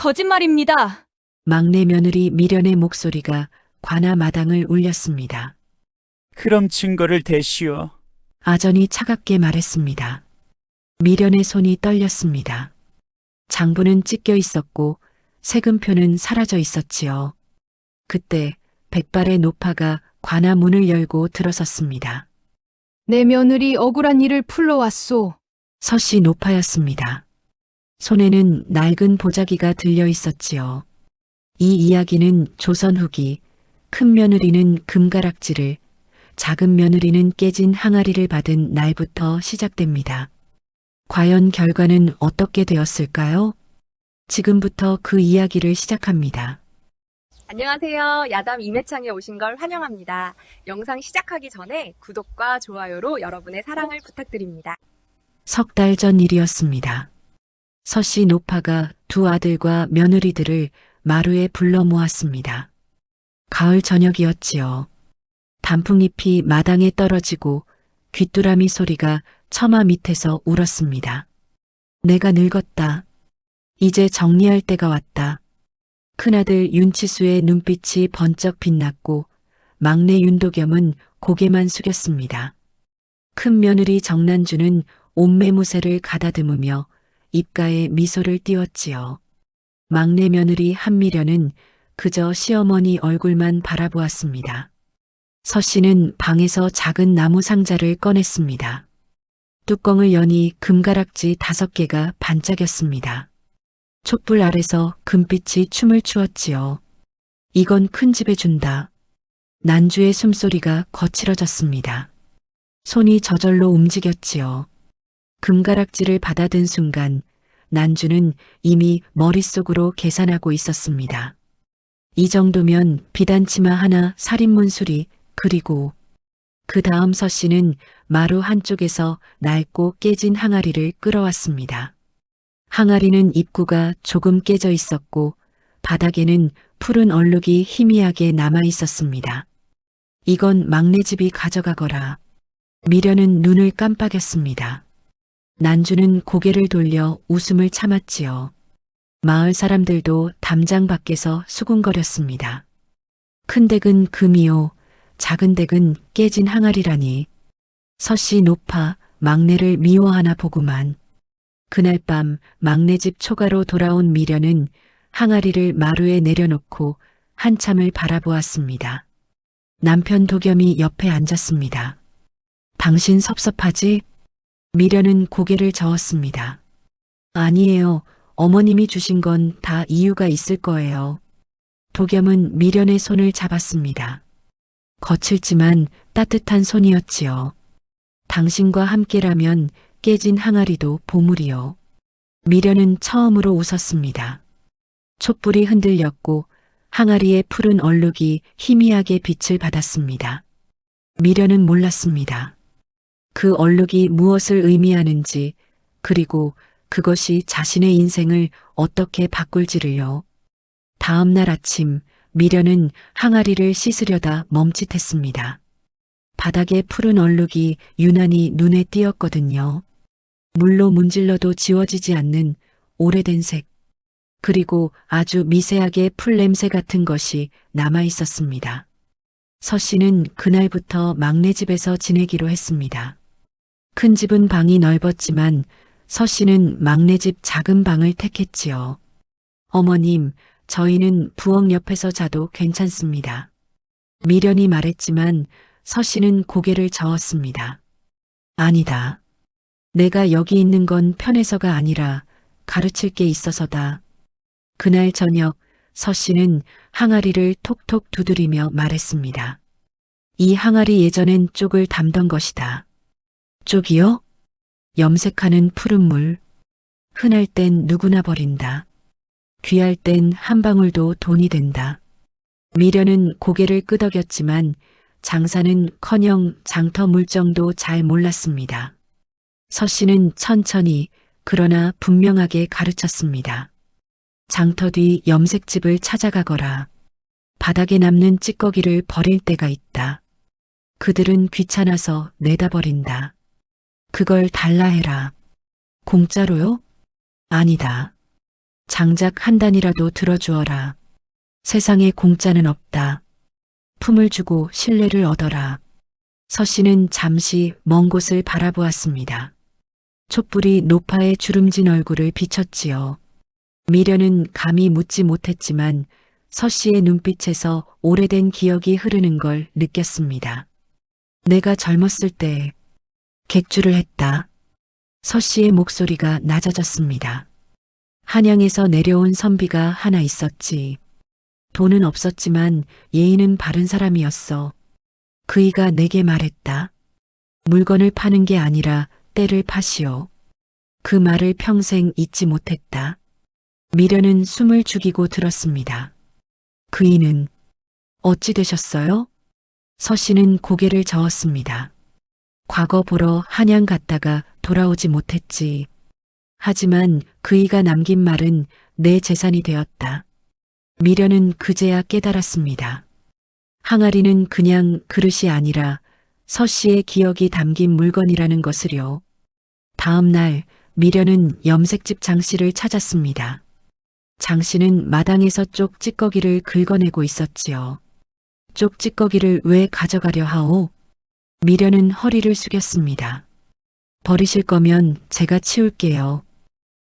거짓말입니다. 막내 며느리 미련의 목소리가 관아 마당을 울렸습니다. 그럼 증거를 대시오. 아전이 차갑게 말했습니다. 미련의 손이 떨렸습니다. 장부는 찢겨 있었고 세금표는 사라져 있었지요. 그때 백발의 노파가 관아 문을 열고 들어섰습니다. 내 며느리 억울한 일을 풀러왔소. 서씨 노파였습니다. 손에는 낡은 보자기가 들려 있었지요. 이 이야기는 조선 후기, 큰 며느리는 금가락지를, 작은 며느리는 깨진 항아리를 받은 날부터 시작됩니다. 과연 결과는 어떻게 되었을까요? 지금부터 그 이야기를 시작합니다. 안녕하세요. 야담 임혜창에 오신 걸 환영합니다. 영상 시작하기 전에 구독과 좋아요로 여러분의 사랑을 부탁드립니다. 석 달 전 일이었습니다. 서씨 노파가 두 아들과 며느리들을 마루에 불러 모았습니다. 가을 저녁이었지요. 단풍잎이 마당에 떨어지고 귀뚜라미 소리가 처마 밑에서 울었습니다. 내가 늙었다. 이제 정리할 때가 왔다. 큰아들 윤치수의 눈빛이 번쩍 빛났고 막내 윤도겸은 고개만 숙였습니다. 큰 며느리 정난주는 옷매무새를 가다듬으며 입가에 미소를 띄웠지요. 막내 며느리 한미련은 그저 시어머니 얼굴만 바라보았습니다. 서씨는 방에서 작은 나무 상자를 꺼냈습니다. 뚜껑을 여니 금가락지 5개가 반짝였습니다. 촛불 아래서 금빛이 춤을 추었지요. 이건 큰 집에 준다. 난주의 숨소리가 거칠어졌습니다. 손이 저절로 움직였지요. 금가락지를 받아든 순간 난주는 이미 머릿속으로 계산하고 있었습니다. 이 정도면 비단치마 하나 살인문 수리 그리고 그 다음 서씨는 마루 한쪽에서 낡고 깨진 항아리를 끌어왔습니다. 항아리는 입구가 조금 깨져 있었고 바닥에는 푸른 얼룩이 희미하게 남아 있었습니다. 이건 막내 집이 가져가거라. 미련은 눈을 깜빡였습니다. 난주는 고개를 돌려 웃음을 참았지요. 마을 사람들도 담장 밖에서 수군거렸습니다. 큰 댁은 금이요, 작은 댁은 깨진 항아리라니. 서씨 노파 막내를 미워하나 보구만. 그날 밤 막내 집 초가로 돌아온 미련은 항아리를 마루에 내려놓고 한참을 바라보았습니다. 남편 도겸이 옆에 앉았습니다. 당신 섭섭하지? 미련은 고개를 저었습니다. 아니에요. 어머님이 주신 건 다 이유가 있을 거예요. 도겸은 미련의 손을 잡았습니다. 거칠지만 따뜻한 손이었지요. 당신과 함께라면 깨진 항아리도 보물이요. 미련은 처음으로 웃었습니다. 촛불이 흔들렸고 항아리의 푸른 얼룩이 희미하게 빛을 받았습니다. 미련은 몰랐습니다. 그 얼룩이 무엇을 의미하는지 그리고 그것이 자신의 인생을 어떻게 바꿀지를요. 다음 날 아침 미련은 항아리를 씻으려다 멈칫했습니다. 바닥에 푸른 얼룩이 유난히 눈에 띄었거든요. 물로 문질러도 지워지지 않는 오래된 색, 그리고 아주 미세하게 풀 냄새 같은 것이 남아 있었습니다. 서씨는 그날부터 막내 집에서 지내기로 했습니다. 큰 집은 방이 넓었지만 서씨는 막내 집 작은 방을 택했지요. 어머님, 저희는 부엌 옆에서 자도 괜찮습니다. 미련이 말했지만 서씨는 고개를 저었습니다. 아니다. 내가 여기 있는 건 편해서가 아니라 가르칠 게 있어서다. 그날 저녁 서씨는 항아리를 톡톡 두드리며 말했습니다. 이 항아리 예전엔 쪽을 담던 것이다. 쪽이요? 염색하는 푸른 물. 흔할 땐 누구나 버린다. 귀할 땐 한 방울도 돈이 된다. 미련은 고개를 끄덕였지만 장사는커녕 장터 물정도 잘 몰랐습니다. 서씨는 천천히 그러나 분명하게 가르쳤습니다. 장터 뒤 염색집을 찾아가거라. 바닥에 남는 찌꺼기를 버릴 때가 있다. 그들은 귀찮아서 내다 버린다. 그걸 달라 해라. 공짜로요? 아니다. 장작 한 단이라도 들어주어라. 세상에 공짜는 없다. 품을 주고 신뢰를 얻어라. 서 씨는 잠시 먼 곳을 바라보았습니다. 촛불이 노파의 주름진 얼굴을 비췄지요. 미련은 감히 묻지 못했지만 서 씨의 눈빛에서 오래된 기억이 흐르는 걸 느꼈습니다. 내가 젊었을 때 객주를 했다. 서 씨의 목소리가 낮아졌습니다. 한양에서 내려온 선비가 하나 있었지. 돈은 없었지만 예의는 바른 사람이었어. 그이가 내게 말했다. 물건을 파는 게 아니라 때를 파시오. 그 말을 평생 잊지 못했다. 미련은 숨을 죽이고 들었습니다. 그이는 어찌 되셨어요? 서 씨는 고개를 저었습니다. 과거 보러 한양 갔다가 돌아오지 못했지. 하지만 그이가 남긴 말은 내 재산이 되었다. 미련은 그제야 깨달았습니다. 항아리는 그냥 그릇이 아니라 서 씨의 기억이 담긴 물건이라는 것을요. 다음 날 미련은 염색집 장 씨를 찾았습니다. 장 씨는 마당에서 쪽 찌꺼기를 긁어내고 있었지요. 쪽 찌꺼기를 왜 가져가려 하오? 미련은 허리를 숙였습니다. 버리실 거면 제가 치울게요.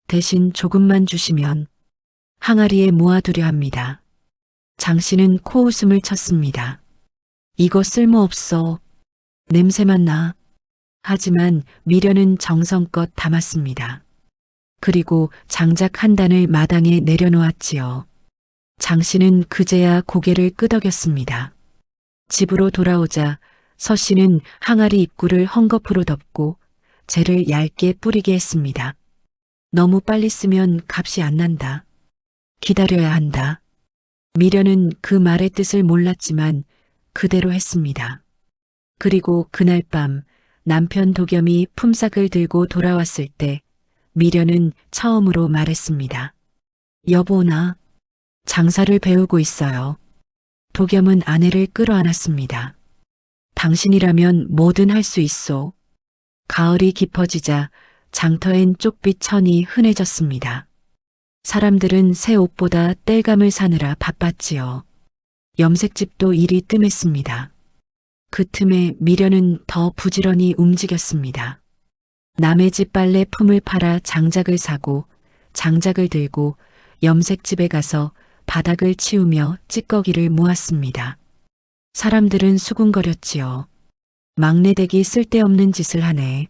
대신 조금만 주시면. 항아리에 모아두려 합니다. 장 씨는 코웃음을 쳤습니다. 이거 쓸모없어. 냄새만 나. 하지만 미련은 정성껏 담았습니다. 그리고 장작 한 단을 마당에 내려놓았지요. 장 씨는 그제야 고개를 끄덕였습니다. 집으로 돌아오자 서 씨는 항아리 입구를 헝겊으로 덮고 재를 얇게 뿌리게 했습니다. 너무 빨리 쓰면 값이 안 난다. 기다려야 한다. 미련은 그 말의 뜻을 몰랐지만 그대로 했습니다. 그리고 그날 밤 남편 도겸이 품삯을 들고 돌아왔을 때 미련은 처음으로 말했습니다. 여보, 나 장사를 배우고 있어요. 도겸은 아내를 끌어안았습니다. 당신이라면 뭐든 할 수 있소. 가을이 깊어지자 장터엔 쪽빛 천이 흔해졌습니다. 사람들은 새 옷보다 땔감을 사느라 바빴지요. 염색집도 일이 뜸했습니다. 그 틈에 미련은 더 부지런히 움직였습니다. 남의 집 빨래 품을 팔아 장작을 사고 장작을 들고 염색집에 가서 바닥을 치우며 찌꺼기를 모았습니다. 사람들은 수군거렸지요. 막내댁이 쓸데없는 짓을 하네.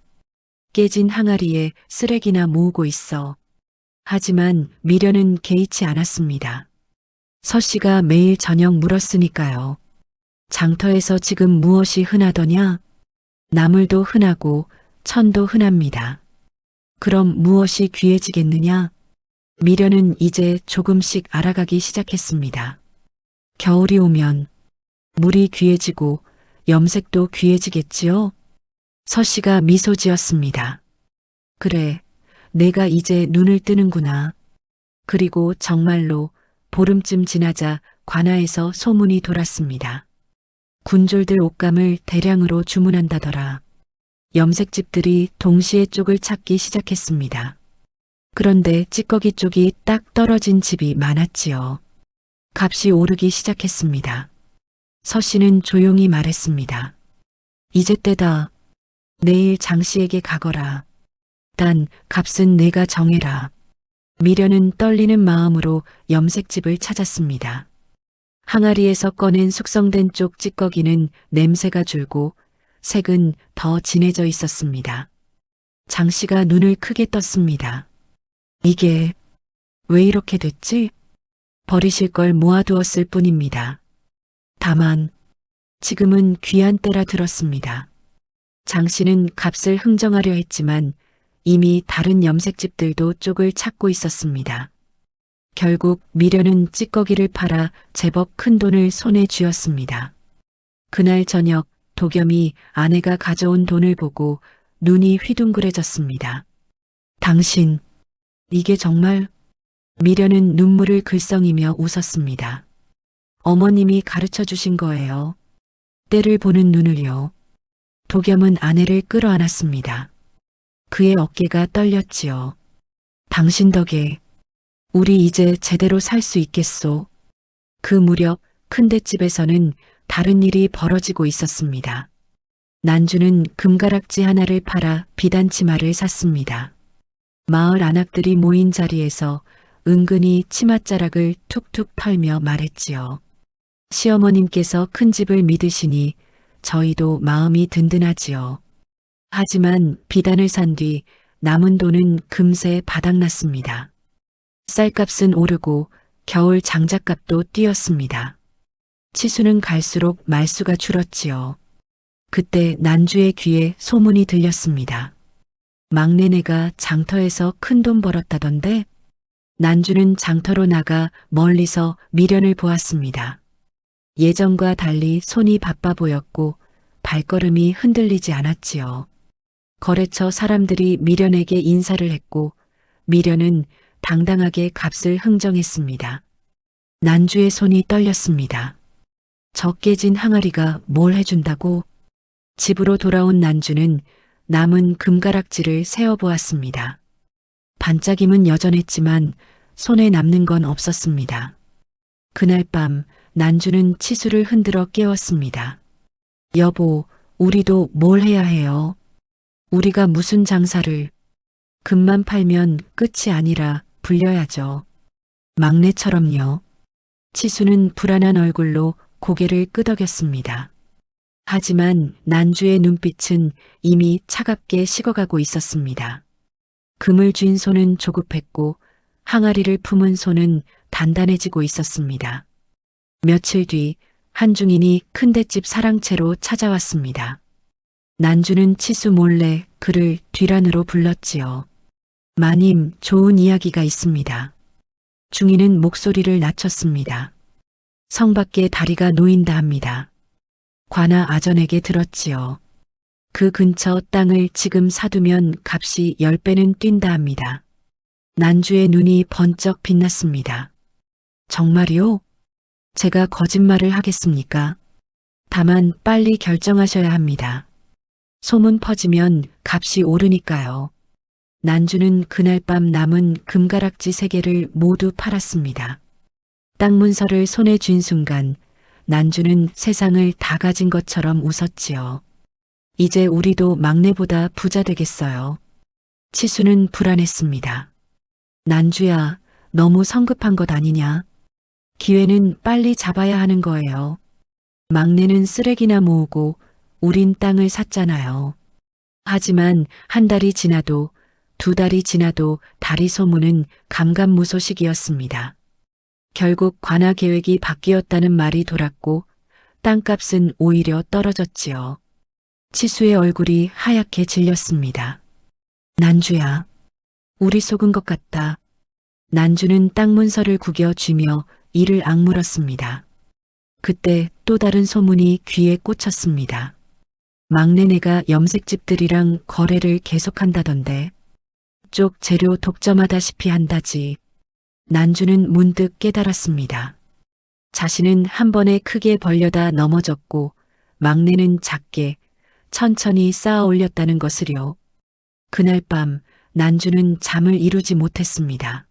깨진 항아리에 쓰레기나 모으고 있어. 하지만 미련은 개의치 않았습니다. 서 씨가 매일 저녁 물었으니까요. 장터에서 지금 무엇이 흔하더냐? 나물도 흔하고 천도 흔합니다. 그럼 무엇이 귀해지겠느냐? 미련은 이제 조금씩 알아가기 시작했습니다. 겨울이 오면 물이 귀해지고 염색도 귀해지겠지요? 서 씨가 미소 지었습니다. 그래, 내가 이제 눈을 뜨는구나. 그리고 정말로 보름쯤 지나자 관아에서 소문이 돌았습니다. 군졸들 옷감을 대량으로 주문한다더라. 염색집들이 동시에 쪽을 찾기 시작했습니다. 그런데 찌꺼기 쪽이 딱 떨어진 집이 많았지요. 값이 오르기 시작했습니다. 서 씨는 조용히 말했습니다. 이제 때다. 내일 장 씨에게 가거라. 단 값은 내가 정해라. 미련은 떨리는 마음으로 염색집을 찾았습니다. 항아리에서 꺼낸 숙성된 쪽 찌꺼기는 냄새가 줄고 색은 더 진해져 있었습니다. 장 씨가 눈을 크게 떴습니다. 이게 왜 이렇게 됐지? 버리실 걸 모아두었을 뿐입니다. 다만 지금은 귀한 때라 들었습니다. 장 씨는 값을 흥정하려 했지만 이미 다른 염색집들도 쪽을 찾고 있었습니다. 결국 미련은 찌꺼기를 팔아 제법 큰 돈을 손에 쥐었습니다. 그날 저녁 도겸이 아내가 가져온 돈을 보고 눈이 휘둥그레졌습니다. 당신, 이게 정말? 미련은 눈물을 글썽이며 웃었습니다. 어머님이 가르쳐 주신 거예요. 때를 보는 눈을요. 도겸은 아내를 끌어안았습니다. 그의 어깨가 떨렸지요. 당신 덕에 우리 이제 제대로 살 수 있겠소. 그 무렵 큰대집에서는 다른 일이 벌어지고 있었습니다. 난주는 금가락지 하나를 팔아 비단치마를 샀습니다. 마을 안악들이 모인 자리에서 은근히 치맛자락을 툭툭 털며 말했지요. 시어머님께서 큰 집을 믿으시니 저희도 마음이 든든하지요. 하지만 비단을 산 뒤 남은 돈은 금세 바닥났습니다. 쌀값은 오르고 겨울 장작값도 뛰었습니다. 치수는 갈수록 말수가 줄었지요. 그때 난주의 귀에 소문이 들렸습니다. 막내네가 장터에서 큰돈 벌었다던데. 난주는 장터로 나가 멀리서 미련을 보았습니다. 예전과 달리 손이 바빠 보였고 발걸음이 흔들리지 않았지요. 거래처 사람들이 미련에게 인사를 했고 미련은 당당하게 값을 흥정했습니다. 난주의 손이 떨렸습니다. 저 깨진 항아리가 뭘 해준다고? 집으로 돌아온 난주는 남은 금가락지를 세어보았습니다. 반짝임은 여전했지만 손에 남는 건 없었습니다. 그날 밤 난주는 치수를 흔들어 깨웠습니다. 여보, 우리도 뭘 해야 해요? 우리가 무슨 장사를? 금만 팔면 끝이 아니라 불려야죠. 막내처럼요. 치수는 불안한 얼굴로 고개를 끄덕였습니다. 하지만 난주의 눈빛은 이미 차갑게 식어가고 있었습니다. 금을 쥔 손은 조급했고 항아리를 품은 손은 단단해지고 있었습니다. 며칠 뒤 한중인이 큰대집 사랑채로 찾아왔습니다. 난주는 치수 몰래 그를 뒤란으로 불렀지요. 마님, 좋은 이야기가 있습니다. 중인은 목소리를 낮췄습니다. 성 밖에 다리가 놓인다 합니다. 관아 아전에게 들었지요. 그 근처 땅을 지금 사두면 값이 10배는 뛴다 합니다. 난주의 눈이 번쩍 빛났습니다. 정말이요? 제가 거짓말을 하겠습니까? 다만 빨리 결정하셔야 합니다. 소문 퍼지면 값이 오르니까요. 난주는 그날 밤 남은 금가락지 3개를 모두 팔았습니다. 땅 문서를 손에 쥔 순간 난주는 세상을 다 가진 것처럼 웃었지요. 이제 우리도 막내보다 부자 되겠어요. 치수는 불안했습니다. 난주야, 너무 성급한 것 아니냐? 기회는 빨리 잡아야 하는 거예요. 막내는 쓰레기나 모으고 우린 땅을 샀잖아요. 하지만 한 달이 지나도 2달이 지나도 다리 소문은 감감무소식이었습니다. 결국 관아 계획이 바뀌었다는 말이 돌았고 땅값은 오히려 떨어졌지요. 치수의 얼굴이 하얗게 질렸습니다. 난주야, 우리 속은 것 같다. 난주는 땅 문서를 구겨 쥐며 이를 악물었습니다. 그때 또 다른 소문이 귀에 꽂혔습니다. 막내네가 염색집들이랑 거래를 계속한다던데. 쪽 재료 독점하다시피 한다지. 난주는 문득 깨달았습니다. 자신은 한 번에 크게 벌려다 넘어졌고 막내는 작게 천천히 쌓아 올렸다는 것을요. 그날 밤 난주는 잠을 이루지 못했습니다.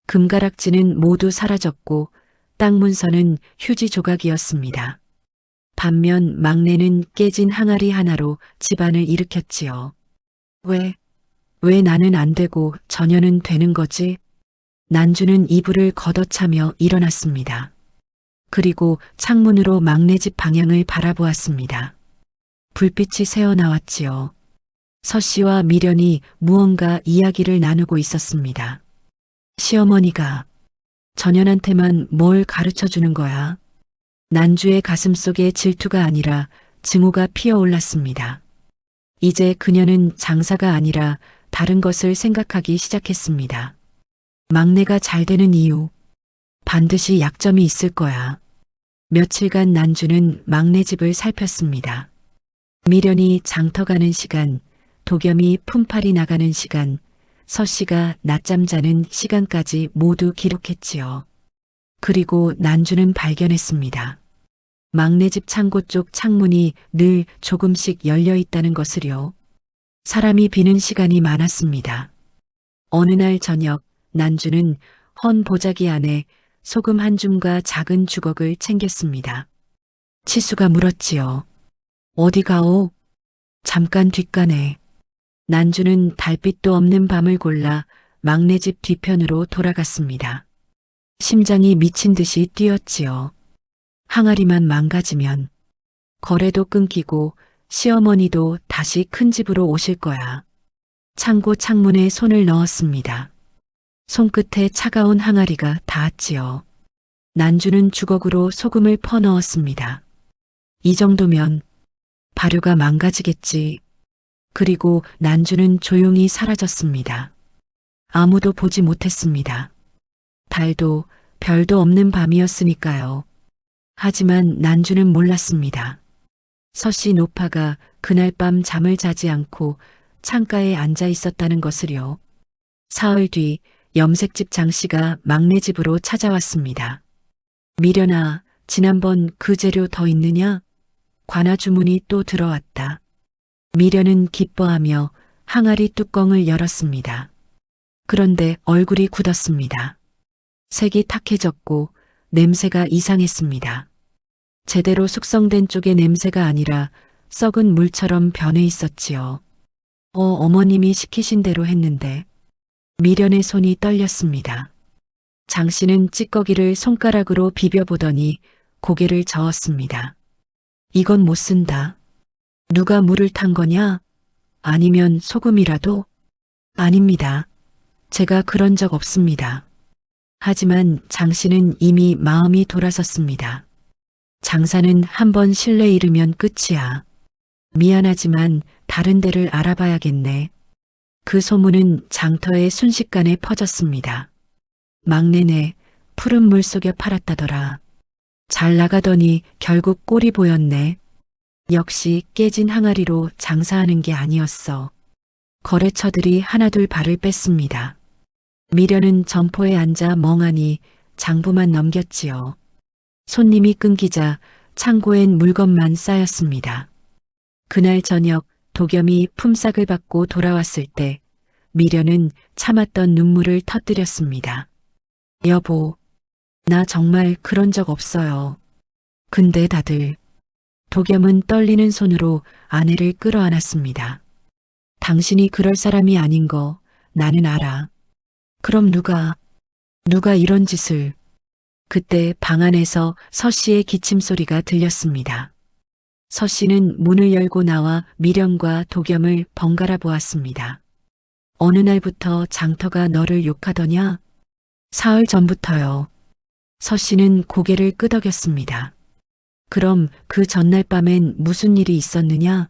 금가락지는 모두 사라졌고 땅 문서는 휴지 조각이었습니다. 반면 막내는 깨진 항아리 하나로 집안을 일으켰지요. 왜 나는 안 되고 전혀는 되는 거지? 난주는 이불을 걷어차며 일어났습니다. 그리고 창문으로 막내 집 방향을 바라보았습니다. 불빛이 새어나왔지요. 서씨와 미련이 무언가 이야기를 나누고 있었습니다. 시어머니가 전현한테만 뭘 가르쳐 주는 거야? 난주의 가슴속에 질투가 아니라 증오가 피어올랐습니다. 이제 그녀는 장사가 아니라 다른 것을 생각하기 시작했습니다. 막내가 잘 되는 이유, 반드시 약점이 있을 거야. 며칠간 난주는 막내 집을 살폈습니다. 미련이 장터 가는 시간, 도겸이 품팔이 나가는 시간, 서씨가 낮잠 자는 시간까지 모두 기록했지요. 그리고 난주는 발견했습니다. 막내 집 창고 쪽 창문이 늘 조금씩 열려 있다는 것을요. 사람이 비는 시간이 많았습니다. 어느 날 저녁 난주는 헌 보자기 안에 소금 한 줌과 작은 주걱을 챙겼습니다. 치수가 물었지요. 어디 가오? 잠깐 뒷가네. 난주는 달빛도 없는 밤을 골라 막내 집 뒤편으로 돌아갔습니다. 심장이 미친 듯이 뛰었지요. 항아리만 망가지면 거래도 끊기고 시어머니도 다시 큰 집으로 오실 거야. 창고 창문에 손을 넣었습니다. 손끝에 차가운 항아리가 닿았지요. 난주는 주걱으로 소금을 퍼 넣었습니다. 이 정도면 발효가 망가지겠지. 그리고 난주는 조용히 사라졌습니다. 아무도 보지 못했습니다. 달도 별도 없는 밤이었으니까요. 하지만 난주는 몰랐습니다. 서씨 노파가 그날 밤 잠을 자지 않고 창가에 앉아 있었다는 것을요. 사흘 뒤 염색집 장씨가 막내 집으로 찾아왔습니다. 미련아, 지난번 그 재료 더 있느냐? 관아 주문이 또 들어왔다. 미련은 기뻐하며 항아리 뚜껑을 열었습니다. 그런데 얼굴이 굳었습니다. 색이 탁해졌고 냄새가 이상했습니다. 제대로 숙성된 쪽의 냄새가 아니라 썩은 물처럼 변해 있었지요. 어머님이 시키신 대로 했는데. 미련의 손이 떨렸습니다. 장씨는 찌꺼기를 손가락으로 비벼보더니 고개를 저었습니다. 이건 못 쓴다. 누가 물을 탄 거냐? 아니면 소금이라도? 아닙니다. 제가 그런 적 없습니다. 하지만 장씨는 이미 마음이 돌아섰습니다. 장사는 한번 실내 잃으면 끝이야. 미안하지만 다른 데를 알아봐야겠네. 그 소문은 장터에 순식간에 퍼졌습니다. 막내네 푸른 물 속에 팔았다더라. 잘 나가더니 결국 꼴이 보였네. 역시 깨진 항아리로 장사하는 게 아니었어. 거래처들이 하나둘 발을 뺐습니다. 미련은 점포에 앉아 멍하니 장부만 넘겼지요. 손님이 끊기자 창고엔 물건만 쌓였습니다. 그날 저녁 도겸이 품삯을 받고 돌아왔을 때 미련은 참았던 눈물을 터뜨렸습니다. 여보, 나 정말 그런 적 없어요. 근데 다들. 도겸은 떨리는 손으로 아내를 끌어안았습니다. 당신이 그럴 사람이 아닌 거 나는 알아. 그럼 누가 이런 짓을. 그때 방 안에서 서씨의 기침 소리가 들렸습니다. 서씨는 문을 열고 나와 미련과 도겸을 번갈아 보았습니다. 어느 날부터 장터가 너를 욕하더냐? 사흘 전부터요. 서씨는 고개를 끄덕였습니다. 그럼 그 전날 밤엔 무슨 일이 있었느냐?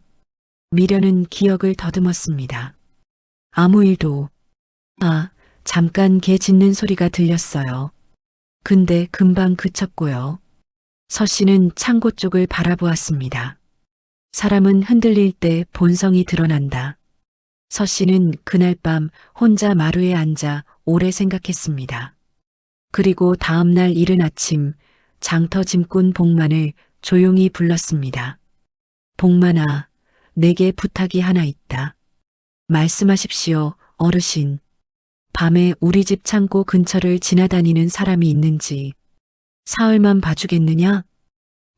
미련은 기억을 더듬었습니다. 아무 일도. 잠깐 개 짖는 소리가 들렸어요. 근데 금방 그쳤고요. 서씨는 창고 쪽을 바라보았습니다. 사람은 흔들릴 때 본성이 드러난다. 서씨는 그날 밤 혼자 마루에 앉아 오래 생각했습니다. 그리고 다음 날 이른 아침 장터 짐꾼 복만을 조용히 불렀습니다. 복만아, 내게 부탁이 하나 있다. 말씀하십시오, 어르신. 밤에 우리 집 창고 근처를 지나다니는 사람이 있는지 사흘만 봐주겠느냐?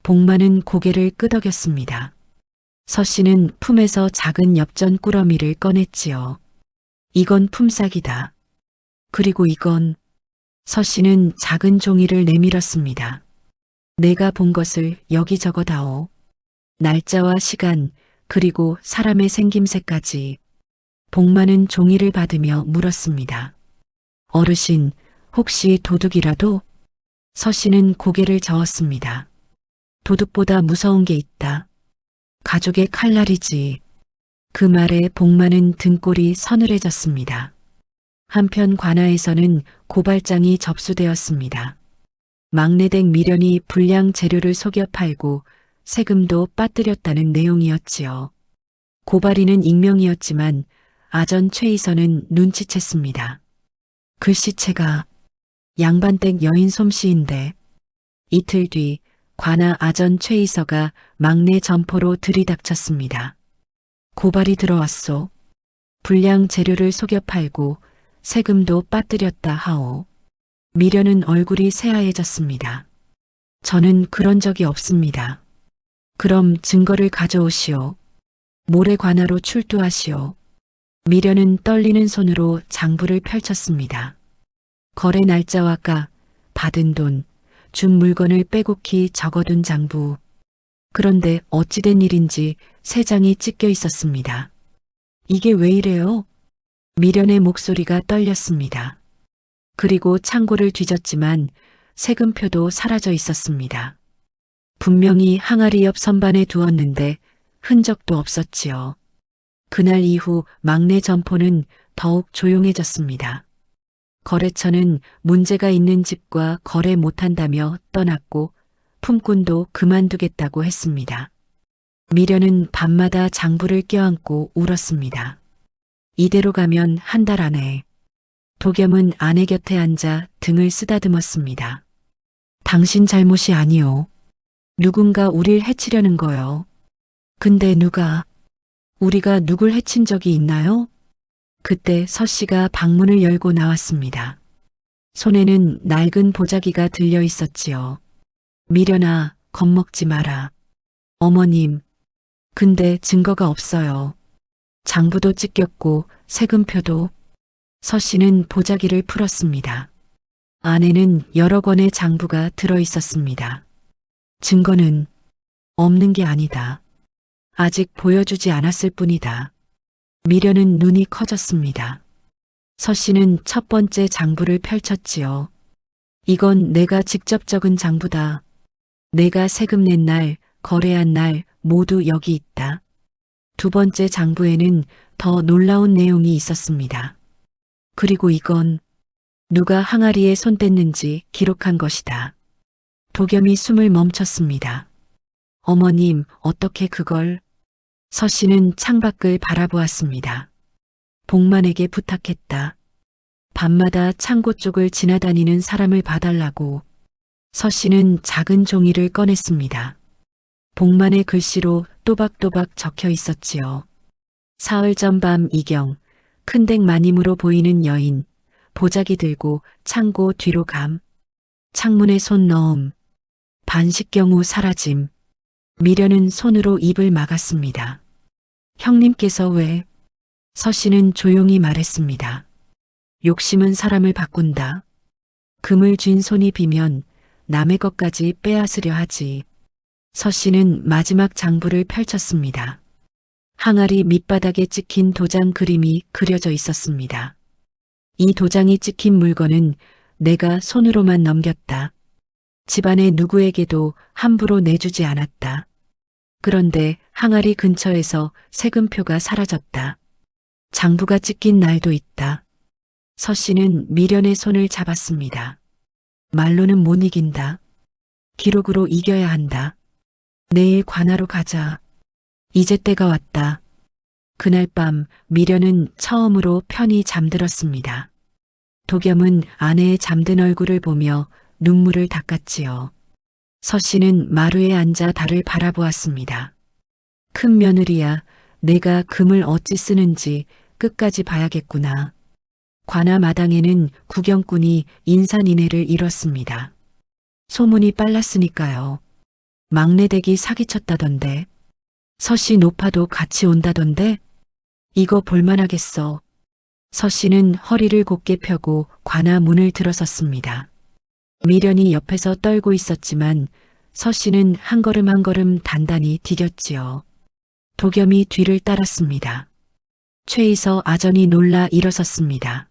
복만은 고개를 끄덕였습니다. 서씨는 품에서 작은 엽전 꾸러미를 꺼냈지요. 이건 품삯이다. 그리고 이건. 서씨는 작은 종이를 내밀었습니다. 내가 본 것을 여기 적어다오. 날짜와 시간, 그리고 사람의 생김새까지. 복만은 종이를 받으며 물었습니다. 어르신, 혹시 도둑이라도? 서씨는 고개를 저었습니다. 도둑보다 무서운 게 있다. 가족의 칼날이지. 그 말에 복만은 등골이 서늘해졌습니다. 한편 관아에서는 고발장이 접수되었습니다. 막내댁 미련이 불량 재료를 속여 팔고 세금도 빠뜨렸다는 내용이었지요. 고발인은 익명이었지만 아전 최이서는 눈치챘습니다. 글씨체가 양반댁 여인 솜씨인데. 이틀 뒤 관아 아전 최이서가 막내 점포로 들이닥쳤습니다. 고발이 들어왔소. 불량 재료를 속여 팔고 세금도 빠뜨렸다 하오. 미련은 얼굴이 새하얘졌습니다. 저는 그런 적이 없습니다. 그럼 증거를 가져오시오. 모레 관하로 출두하시오. 미련은 떨리는 손으로 장부를 펼쳤습니다. 거래 날짜와 가, 받은 돈, 준 물건을 빼곡히 적어둔 장부. 그런데 어찌된 일인지 3장이 찢겨 있었습니다. 이게 왜 이래요? 미련의 목소리가 떨렸습니다. 그리고 창고를 뒤졌지만 세금표도 사라져 있었습니다. 분명히 항아리 옆 선반에 두었는데 흔적도 없었지요. 그날 이후 막내 점포는 더욱 조용해졌습니다. 거래처는 문제가 있는 집과 거래 못한다며 떠났고 품꾼도 그만두겠다고 했습니다. 미련은 밤마다 장부를 껴안고 울었습니다. 이대로 가면 한 달 안에. 도겸은 아내 곁에 앉아 등을 쓰다듬었습니다. 당신 잘못이 아니오. 누군가 우릴 해치려는 거요. 근데 누가? 우리가 누굴 해친 적이 있나요? 그때 서 씨가 방문을 열고 나왔습니다. 손에는 낡은 보자기가 들려 있었지요. 미련아, 겁먹지 마라. 어머님, 근데 증거가 없어요. 장부도 찢겼고 세금표도. 서 씨는 보자기를 풀었습니다. 안에는 여러 권의 장부가 들어 있었습니다. 증거는 없는 게 아니다. 아직 보여주지 않았을 뿐이다. 미련은 눈이 커졌습니다. 서 씨는 첫 번째 장부를 펼쳤지요. 이건 내가 직접 적은 장부다. 내가 세금 낸 날, 거래한 날 모두 여기 있다. 두 번째 장부에는 더 놀라운 내용이 있었습니다. 그리고 이건 누가 항아리에 손 댔는지 기록한 것이다. 도겸이 숨을 멈췄습니다. 어머님, 어떻게 그걸? 서 씨는 창밖을 바라보았습니다. 복만에게 부탁했다. 밤마다 창고 쪽을 지나다니는 사람을 봐달라고. 서 씨는 작은 종이를 꺼냈습니다. 복만의 글씨로 또박또박 적혀 있었지요. 사흘 전 밤 이경, 큰댁 마님으로 보이는 여인, 보자기 들고 창고 뒤로 감, 창문에 손 넣음, 반식경 후 사라짐. 미련은 손으로 입을 막았습니다. 형님께서 왜? 서 씨는 조용히 말했습니다. 욕심은 사람을 바꾼다. 금을 쥔 손이 비면 남의 것까지 빼앗으려 하지. 서 씨는 마지막 장부를 펼쳤습니다. 항아리 밑바닥에 찍힌 도장 그림이 그려져 있었습니다. 이 도장이 찍힌 물건은 내가 손으로만 넘겼다. 집안의 누구에게도 함부로 내주지 않았다. 그런데 항아리 근처에서 세금표가 사라졌다. 장부가 찍힌 날도 있다. 서 씨는 미련의 손을 잡았습니다. 말로는 못 이긴다. 기록으로 이겨야 한다. 내일 관하로 가자. 이제 때가 왔다. 그날 밤 미련은 처음으로 편히 잠들었습니다. 도겸은 아내의 잠든 얼굴을 보며 눈물을 닦았지요. 서 씨는 마루에 앉아 달을 바라보았습니다. 큰 며느리야, 내가 금을 어찌 쓰는지 끝까지 봐야겠구나. 관아 마당에는 구경꾼이 인산인해를 잃었습니다. 소문이 빨랐으니까요. 막내댁이 사기쳤다던데. 서 씨 노파도 같이 온다던데. 이거 볼만하겠어. 서 씨는 허리를 곧게 펴고 관아 문을 들어섰습니다. 미련이 옆에서 떨고 있었지만 서 씨는 한 걸음 한 걸음 단단히 디뎠지요. 도겸이 뒤를 따랐습니다. 최이서 아전이 놀라 일어섰습니다.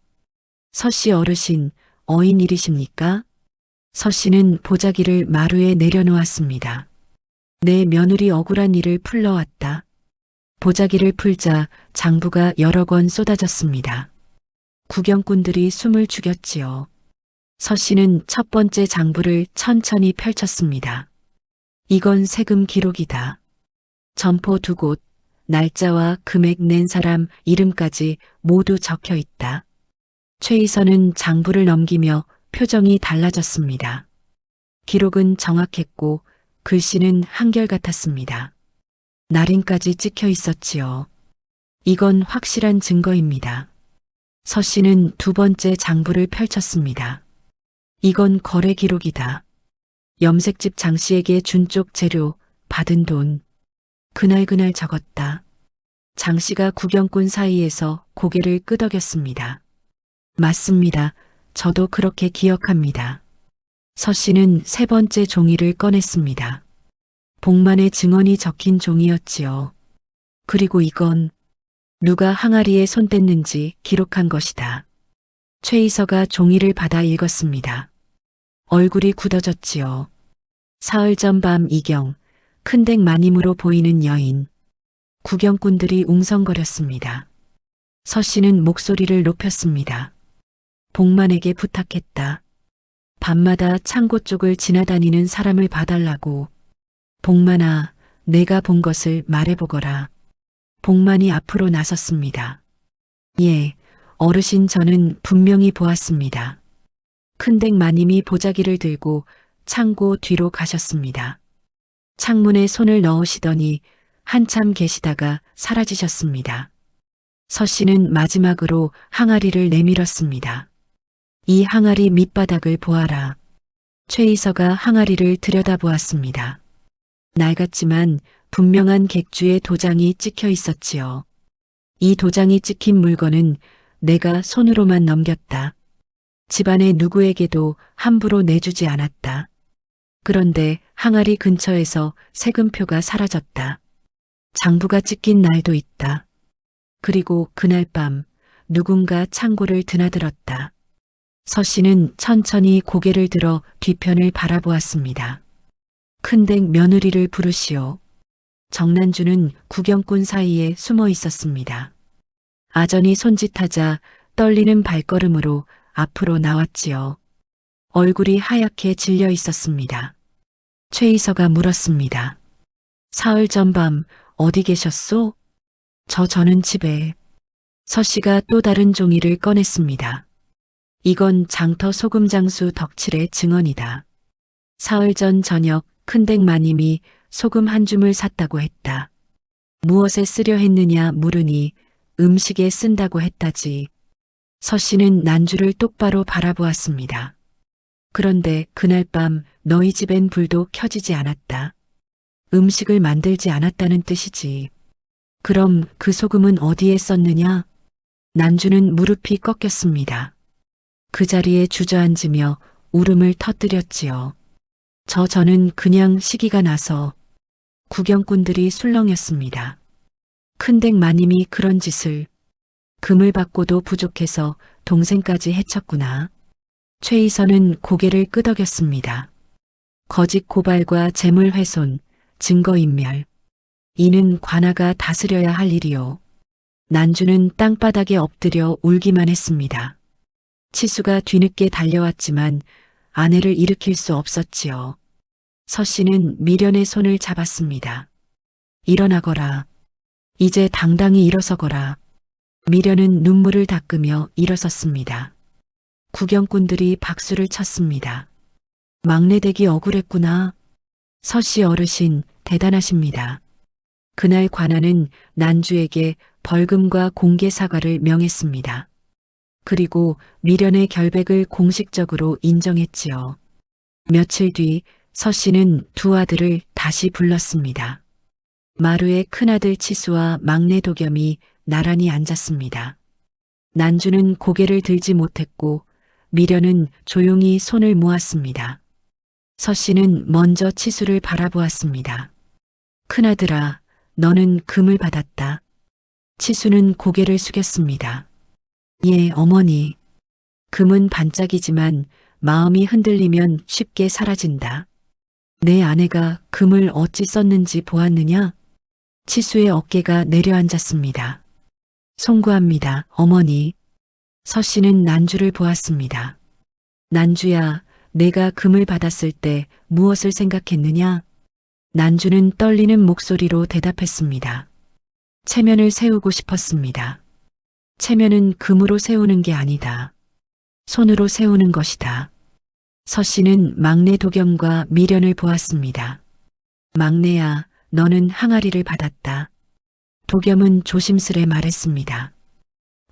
서 씨 어르신, 어인 일이십니까? 서 씨는 보자기를 마루에 내려놓았습니다. 내 며느리 억울한 일을 풀러왔다. 보자기를 풀자 장부가 여러 권 쏟아졌습니다. 구경꾼들이 숨을 죽였지요. 서 씨는 첫 번째 장부를 천천히 펼쳤습니다. 이건 세금 기록이다. 점포 2곳, 날짜와 금액 낸 사람 이름까지 모두 적혀 있다. 최이선은 장부를 넘기며 표정이 달라졌습니다. 기록은 정확했고 글씨는 한결같았습니다. 날인까지 찍혀 있었지요. 이건 확실한 증거입니다. 서 씨는 두 번째 장부를 펼쳤습니다. 이건 거래 기록이다. 염색집 장 씨에게 준 쪽 재료, 받은 돈. 그날 적었다. 장 씨가 구경꾼 사이에서 고개를 끄덕였습니다. 맞습니다. 저도 그렇게 기억합니다. 서 씨는 세 번째 종이를 꺼냈습니다. 복만의 증언이 적힌 종이었지요. 그리고 이건 누가 항아리에 손 댔는지 기록한 것이다. 최이서가 종이를 받아 읽었습니다. 얼굴이 굳어졌지요. 사흘 전 밤 이경, 큰댁 마님으로 보이는 여인. 구경꾼들이 웅성거렸습니다. 서 씨는 목소리를 높였습니다. 복만에게 부탁했다. 밤마다 창고 쪽을 지나다니는 사람을 봐달라고. 복만아, 내가 본 것을 말해보거라. 복만이 앞으로 나섰습니다. 예, 어르신 저는 분명히 보았습니다. 큰댁 마님이 보자기를 들고 창고 뒤로 가셨습니다. 창문에 손을 넣으시더니 한참 계시다가 사라지셨습니다. 서 씨는 마지막으로 항아리를 내밀었습니다. 이 항아리 밑바닥을 보아라. 최이서가 항아리를 들여다보았습니다. 낡았지만 분명한 객주의 도장이 찍혀 있었지요. 이 도장이 찍힌 물건은 내가 손으로만 넘겼다. 집안의 누구에게도 함부로 내주지 않았다. 그런데 항아리 근처에서 세금표가 사라졌다. 장부가 찍힌 날도 있다. 그리고 그날 밤 누군가 창고를 드나들었다. 서 씨는 천천히 고개를 들어 뒤편을 바라보았습니다. 큰댁 며느리를 부르시오. 정난주는 구경꾼 사이에 숨어 있었습니다. 아전이 손짓하자 떨리는 발걸음으로 앞으로 나왔지요. 얼굴이 하얗게 질려 있었습니다. 최이서가 물었습니다. 사흘 전 밤 어디 계셨소? 저는 집에. 서 씨가 또 다른 종이를 꺼냈습니다. 이건 장터 소금장수 덕칠의 증언이다. 사흘 전 저녁 큰댁 마님이 소금 한 줌을 샀다고 했다. 무엇에 쓰려 했느냐 물으니 음식에 쓴다고 했다지. 서 씨는 난주를 똑바로 바라보았습니다. 그런데 그날 밤 너희 집엔 불도 켜지지 않았다. 음식을 만들지 않았다는 뜻이지. 그럼 그 소금은 어디에 썼느냐? 난주는 무릎이 꺾였습니다. 그 자리에 주저앉으며 울음을 터뜨렸지요. 저는 그냥 시기가 나서. 구경꾼들이 술렁였습니다. 큰댁 마님이 그런 짓을. 금을 받고도 부족해서 동생까지 해쳤구나. 최이서는 고개를 끄덕였습니다. 거짓 고발과 재물훼손, 증거인멸. 이는 관아가 다스려야 할 일이요. 난주는 땅바닥에 엎드려 울기만 했습니다. 치수가 뒤늦게 달려왔지만 아내를 일으킬 수 없었지요. 서 씨는 미련의 손을 잡았습니다. 일어나거라. 이제 당당히 일어서거라. 미련은 눈물을 닦으며 일어섰습니다. 구경꾼들이 박수를 쳤습니다. 막내댁이 억울했구나. 서 씨 어르신 대단하십니다. 그날 관아는 난주에게 벌금과 공개 사과를 명했습니다. 그리고 미련의 결백을 공식적으로 인정했지요. 며칠 뒤 서 씨는 두 아들을 다시 불렀습니다. 마루의 큰아들 치수와 막내 도겸이 나란히 앉았습니다. 난주는 고개를 들지 못했고 미련은 조용히 손을 모았습니다. 서 씨는 먼저 치수를 바라보았습니다. 큰아들아, 너는 금을 받았다. 치수는 고개를 숙였습니다. 예, 어머니. 금은 반짝이지만 마음이 흔들리면 쉽게 사라진다. 내 아내가 금을 어찌 썼는지 보았느냐? 치수의 어깨가 내려앉았습니다. 송구합니다, 어머니. 서 씨는 난주를 보았습니다. 난주야, 내가 금을 받았을 때 무엇을 생각했느냐? 난주는 떨리는 목소리로 대답했습니다. 체면을 세우고 싶었습니다. 체면은 금으로 세우는 게 아니다. 손으로 세우는 것이다. 서 씨는 막내 도겸과 미련을 보았습니다. 막내야, 너는 항아리를 받았다. 도겸은 조심스레 말했습니다.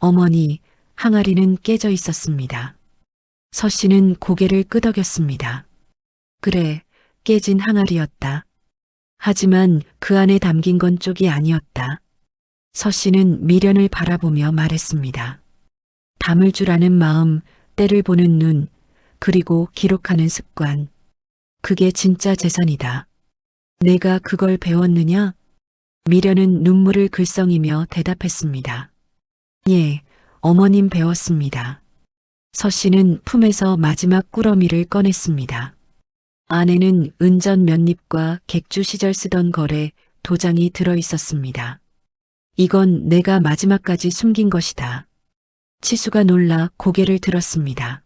어머니, 항아리는 깨져 있었습니다. 서 씨는 고개를 끄덕였습니다. 그래, 깨진 항아리였다. 하지만 그 안에 담긴 건 쪽이 아니었다. 서 씨는 미련을 바라보며 말했습니다. 담을 줄 아는 마음, 때를 보는 눈, 그리고 기록하는 습관. 그게 진짜 재산이다. 내가 그걸 배웠느냐? 미련은 눈물을 글썽이며 대답했습니다. 예, 어머님 배웠습니다. 서 씨는 품에서 마지막 꾸러미를 꺼냈습니다. 안에는 은전 몇 잎과 객주 시절 쓰던 거래 도장이 들어 있었습니다. 이건 내가 마지막까지 숨긴 것이다. 치수가 놀라 고개를 들었습니다.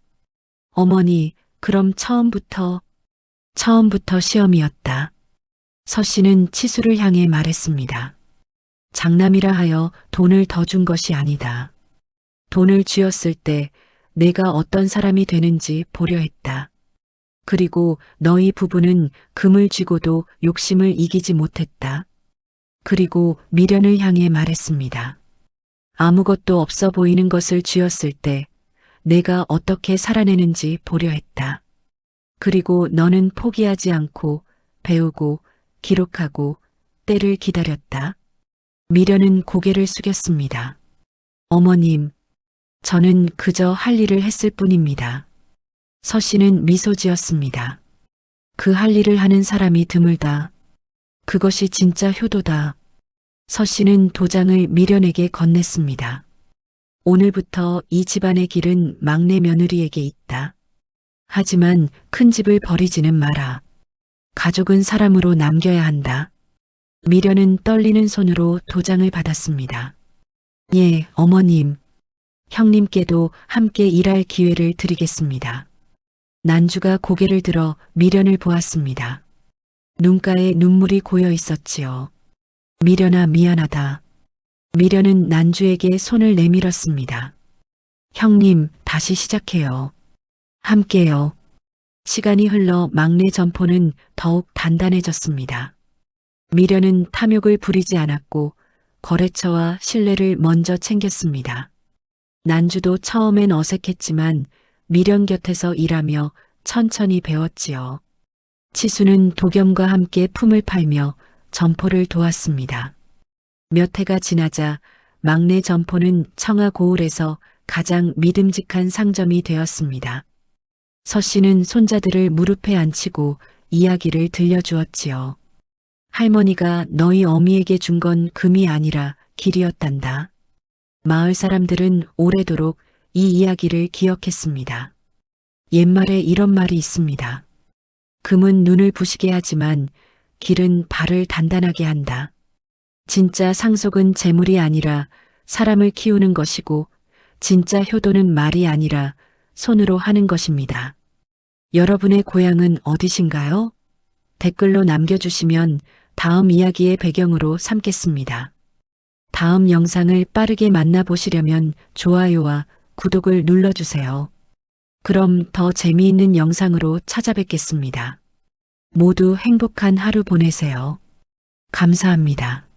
어머니, 그럼 처음부터 시험이었다. 서 씨는 치수를 향해 말했습니다. 장남이라 하여 돈을 더 준 것이 아니다. 돈을 쥐었을 때 내가 어떤 사람이 되는지 보려 했다. 그리고 너희 부부는 금을 쥐고도 욕심을 이기지 못했다. 그리고 미련을 향해 말했습니다. 아무것도 없어 보이는 것을 쥐었을 때 내가 어떻게 살아내는지 보려 했다. 그리고 너는 포기하지 않고 배우고 기록하고 때를 기다렸다. 미련은 고개를 숙였습니다. 어머님, 저는 그저 할 일을 했을 뿐입니다. 서 씨는 미소 지었습니다. 그 할 일을 하는 사람이 드물다. 그것이 진짜 효도다. 서 씨는 도장을 미련에게 건넸습니다. 오늘부터 이 집안의 길은 막내 며느리에게 있다. 하지만 큰 집을 버리지는 마라. 가족은 사람으로 남겨야 한다. 미련은 떨리는 손으로 도장을 받았습니다. 예, 어머님. 형님께도 함께 일할 기회를 드리겠습니다. 난주가 고개를 들어 미련을 보았습니다. 눈가에 눈물이 고여 있었지요. 미련아, 미안하다. 미련은 난주에게 손을 내밀었습니다. 형님, 다시 시작해요. 함께요. 시간이 흘러 막내 점포는 더욱 단단해졌습니다. 미련은 탐욕을 부리지 않았고 거래처와 신뢰를 먼저 챙겼습니다. 난주도 처음엔 어색했지만 미련 곁에서 일하며 천천히 배웠지요. 치수는 도겸과 함께 품을 팔며 점포를 도왔습니다. 몇 해가 지나자 막내 점포는 청하 고을에서 가장 믿음직한 상점이 되었습니다. 서 씨는 손자들을 무릎에 앉히고 이야기를 들려주었지요. 할머니가 너희 어미에게 준 건 금이 아니라 길이었단다. 마을 사람들은 오래도록 이 이야기를 기억했습니다. 옛말에 이런 말이 있습니다. 금은 눈을 부시게 하지만 길은 발을 단단하게 한다. 진짜 상속은 재물이 아니라 사람을 키우는 것이고 진짜 효도는 말이 아니라 손으로 하는 것입니다. 여러분의 고향은 어디신가요? 댓글로 남겨주시면 다음 이야기의 배경으로 삼겠습니다. 다음 영상을 빠르게 만나보시려면 좋아요와 구독을 눌러주세요. 그럼 더 재미있는 영상으로 찾아뵙겠습니다. 모두 행복한 하루 보내세요. 감사합니다.